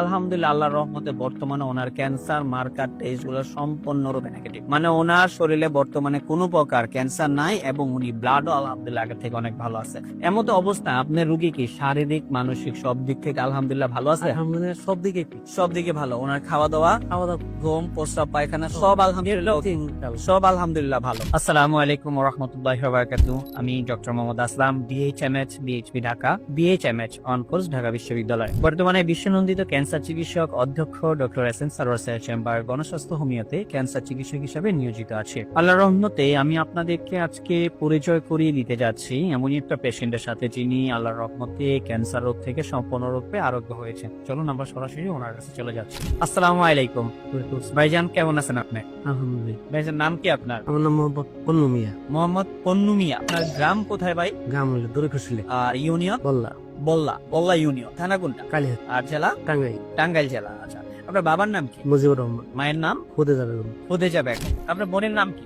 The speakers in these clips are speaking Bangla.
আলহামদুলিল্লাহ আল্লাহর রহমতে বর্তমানে ওনার ক্যান্সার মার্কার টেস্ট গুলো সম্পূর্ণরূপে নেগেটিভ। মানে ওনার শরীরে বর্তমানে কোনো প্রকার ক্যান্সার নাই এবং উনি ব্লাডও আলহামদুলিল্লাহ আগের থেকে অনেক ভালো আছে। এমত অবস্থায় আপনার রুগী কি শারীরিক মানসিক সব দিক থেকে আলহামদুলিল্লাহ ভালো আছে? আলহামদুলিল্লাহ সব দিকে ভালো। ওনার খাওয়া দাওয়া ঘুম প্রস্রাব পায়খানা সব আলহামদুলিল্লাহ ভালো। আসসালামু আলাইকুম ওয়া রাহমাতুল্লাহি ওয়া বারাকাতুহু। আমি doctor Mohammad Aslam, BHMH BHP Dhaka, BHMH on course Dhaka বিশ্ববিদ্যালয়। বর্তমানে বিশ্বনন্দিত ক্যান্সার চিকিৎসক অধ্যক্ষ ডক্টর এসএন সারোয়ার চেম্বার গণস্বাস্থ্য হোমিওতে ক্যান্সার চিকিৎসক হিসেবে নিয়োজিত আছে। আল্লাহর রহমতে আমি আপনাদেরকে আজকে পরিচয় করিয়ে দিতে যাচ্ছি এমনই একটা পেশেন্টের সাথে যিনি আল্লাহর রহমতে ক্যান্সার রোগ থেকে সম্পূর্ণরূপে আরোগ্য হয়েছেন। চলুন আমরা সরাসরি ওনার কাছে চলে যাচ্ছি। আসসালামু আলাইকুম ভাইজান, কেমন আছেন আপনি? আলহামদুলিল্লাহ। ভাইজান নাম কি আপনার? আমার নাম মোহাম্মদ পন্নু মিয়া। মোহাম্মদ পন্নু মিয়া। আপনার গ্রাম কোথায় ভাই? গ্রাম হলো দড়িখুশিলে। আর ইউনিয়ন? বল্লা। বল্লা ইউনিয়ন। থানা কোনটা? কালিহাত। আর জেলা? টাঙ্গাইল। টাঙ্গাইল জেলা। আচ্ছা, আপনার বাবার নাম কি? মুজিবুর রহমান। মায়ের নাম? খুদে বেগম। খুদেজা বেগম। আপনার বোনের নাম কি?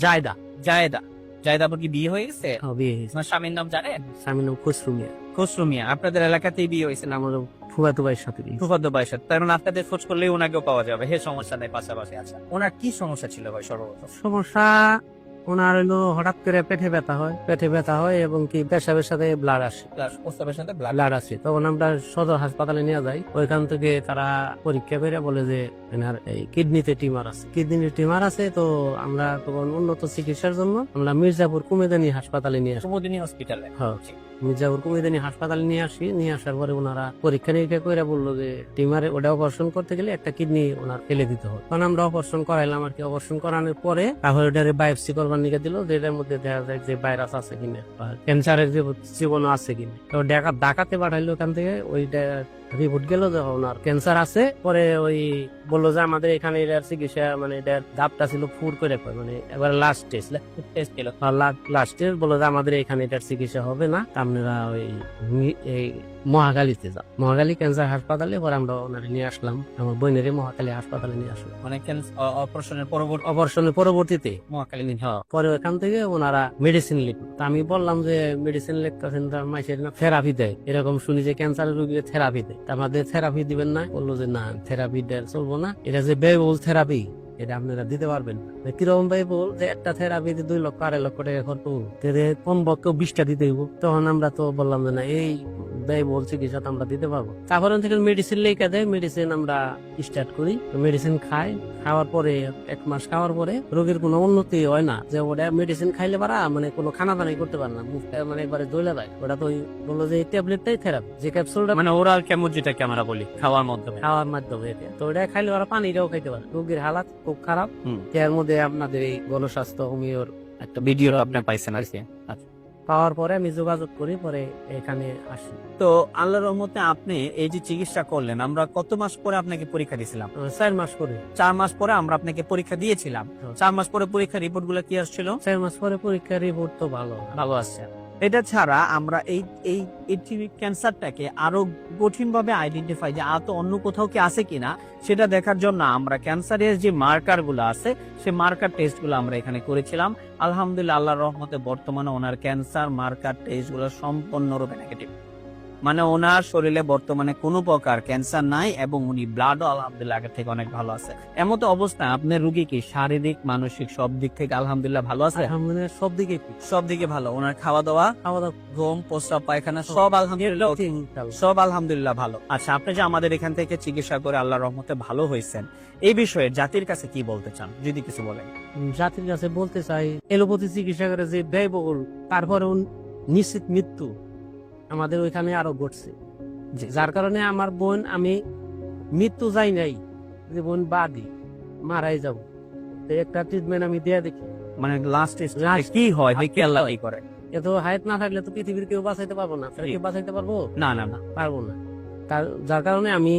জায়দা। জায়েদা। জায়েদা কি বিয়ে হয়ে গেছে? হ্যাঁ, বিয়ে হয়েছে। আপনার স্বামীর নাম জানেন? স্বামীর নাম খসরু মিয়া। খসরু মিয়া। আপনাদের এলাকাতেই বিয়ে হয়েছে? আমার ফুফাতো ভাইয়ের সাথে বিয়ে। ফুফাতো ভাইয়ের সাথে। তার মানে আপনাদের খোঁজ করলেই ওনাকেও পাওয়া যাবে। হে, সমস্যা নেই, পাশাপাশি। আচ্ছা, ওনার কি সমস্যা ছিল ভাই সর্বপ্রথম? সমস্যা ওনার হলো হঠাৎ করে পেটে ব্যথা হয় এবং কি পেশাবের সাথে ব্লাড আসে। প্রস্তাবের সাথে ব্লাড আসে, তখন আমরা সদর হাসপাতালে নিয়ে যাই। ওইখান থেকে তারা পরীক্ষা করে বলে যে এনার এই কিডনিতে টিমার আছে। তো আমরা তখন উন্নত চিকিৎসার জন্য আমরা মির্জাপুর কুমেদানি হাসপাতালে নিয়ে আসি। কুমুদিনী হসপিটালে? হ্যাঁ, মির্জাপুর কুমেদানি হাসপাতালে নিয়ে আসার পরে ওনারা পরীক্ষা নিরীক্ষা করে বললো যে টিমারে ওটা অপারেশন করতে গেলে একটা কিডনি ওনার ফেলে দিতে হবে। তখন আমরা অপারেশন করাইলাম আর কি। অপারেশন করানোর পরে তারপরে ওটারে বায়োপসি করবার নিয়ে দিল, যেটার মধ্যে দেখা যায় যে ভাইরাস আছে কিনা বা ক্যান্সারের যে জীবাণু আছে কিনা। তো ঢাকাতে পাঠাইলো। ওখান থেকে ওইটা রিপোর্ট গেল যে ওনার ক্যান্সার আছে। পরে ওই বললো যে আমাদের এখানে এটার চিকিৎসা মানে এটার ধাপটা ছিল ফুর করে মানে এবার লাস্ট টেস্ট ছিল। লাস্ট টেস্ট বললো যে আমাদের এখানে এটার চিকিৎসা হবে না, আপনারা ওই মহাখালীতে যাও। মহাখালী ক্যান্সার হাসপাতালে। পরে আমরা ওনারে নিয়ে আসলাম, আমার বোনের মহাখালী হাসপাতালে নিয়ে আসলাম। মানে অপারেশনের পরবর্তীতে মহাখালী। পরে ওখান থেকে ওনারা মেডিসিন লিখল। তা আমি বললাম যে মেডিসিন লিখতেছেন তার মাসের থেরাপি দেয়, এরকম শুনি যে ক্যান্সারের রোগীকে থেরাপি দেয়। আমাদের থেরাপি দিবেন না? বললো যে না, থেরাপি চলবো না, এটা যে ব্যয়বহুল থেরাপি এটা আপনারা দিতে পারবেন না। কিরকম ব্যয়বহুল যে একটা থেরাপিতে 2 লক্ষ 2.5 লক্ষ টাকা খরচ, কমপক্ষে 20টা দিতে হইব। তখন আমরা তো বললাম যে না, এই ব্যয়বহুল চিকিৎসা তো আমরা দিতে পারবো। তারপর থেকে মেডিসিন লেখা দেয়, মেডিসিন আমরা স্টার্ট করি। মেডিসিন খাওয়ার পরে 1 মাস খাওয়ার পরে রোগীর কোনো উন্নতি হয় না। যে ওটা মেডিসিন খাইলে পারা মানে কোনো খানা দানাই করতে পারে না, মুখটা মানে একবারে দইলা যায়। ওটা তো বললো যে এই ট্যাবলেটটাই থেরাপি, যে ক্যাপসুলটা মানে ওরাল কেমো যেটাকে আমরা বলি খাওয়ার মাধ্যমে এটা। তো ওটা খাইলে ওরা পানিটাও খাইতে পারে। রোগীর হালাত খুব খারাপ। এর মধ্যে আপনাদের এই গণস্বাস্থ্য হোমিওর একটা ভিডিও আপনি পাইছেন আর কি? আচ্ছা, পাওয়ার পরে আমি যোগাযোগ করি, পরে এখানে আসি। তো আল্লাহর রহমতে আপনি এই যে চিকিৎসা করলেন, আমরা কত মাস পরে আপনাকে পরীক্ষা দিয়েছিলাম? 4 মাস পরে। 4 মাস পরে আমরা আপনাকে পরীক্ষা দিয়েছিলাম। 4 মাস পরে পরীক্ষা রিপোর্ট গুলো কি আসছিল? 4 মাস পরে পরীক্ষার রিপোর্ট তো ভালো আসছে। এটা ছাড়া আমরা এই ক্যান্সারটাকে আরো কঠিন ভাবে আইডেন্টিফাই যে আর তো অন্য কোথাও কি আছে কিনা সেটা দেখার জন্য আমরা ক্যান্সারের যে মার্কার গুলো আছে সেই মার্কার টেস্ট গুলো আমরা এখানে করেছিলাম। আলহামদুলিল্লাহ আল্লাহর রহমতে বর্তমানে ওনার ক্যান্সার মার্কার টেস্ট গুলো সম্পূর্ণরূপে নেগেটিভ। মানে ওনার শরীরে বর্তমানে কোনো প্রকার ক্যান্সার নাই এবং উনি ব্লাডও আলহামদুলিল্লাহ আগের থেকে অনেক ভালো আছে। এমত অবস্থায় আপনার রুগী কি শারীরিক মানসিক সব দিক থেকে আলহামদুলিল্লাহ ভালো আছে? আলহামদুলিল্লাহ সব দিকে ভালো। ওনার খাওয়া দাওয়া ঘুম প্রস্রাব পায়খানা সব আলহামদুলিল্লাহ ভালো। আচ্ছা, আপনি যে আমাদের এখান থেকে চিকিৎসা করে আল্লাহর রহমতে ভালো হয়েছেন, এই বিষয়ে জাতির কাছে কি বলতে চান যদি কিছু বলেন? জাতির কাছে বলতে চাই, এলোপ্যাথি চিকিৎসা করে যে ব্যয়বহুল, তারপরে নিশ্চিত মৃত্যু আমাদের ওইখানে আরো ঘটছে। যার কারণে আমার বোন, আমি মৃত্যু যাই নাই, যে বোন বাদী মারাই যাব, একটা ট্রিটমেন্ট আমি দিয়ে দেখি। মানে লাস্ট কি হয় কি আল্লাহ করে? এত হায়াত না থাকলে তো পৃথিবীর কেউ বাঁচাইতে পারবো না। কেউ বাঁচাইতে পারবো না, পারবো না। যার কারণে আমি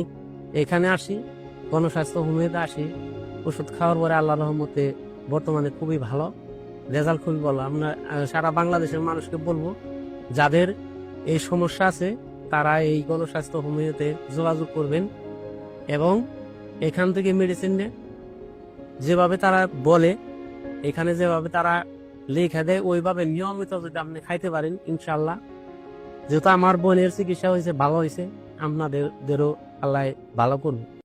এখানে আসি, গণস্বাস্থ্য হোমিওতে আসি। ওষুধ খাওয়ার পরে আল্লাহ রহমতে বর্তমানে খুবই ভালো রেজাল্ট, খুবই ভালো। আমরা সারা বাংলাদেশের মানুষকে বলবো, যাদের এই সমস্যা আছে তারা এই গণস্বাস্থ্য হোমিওতে যোগাযোগ করবেন এবং এখান থেকে মেডিসিন নেন। যেভাবে তারা বলে, এখানে যেভাবে তারা লেখা দেয়, ওইভাবে নিয়মিত যদি আপনি খাইতে পারেন, ইনশাল্লাহ, যেহেতু আমার বোনের চিকিৎসা হয়েছে, ভালো হয়েছে, আপনাদেরও আল্লাহ ভালো করুন।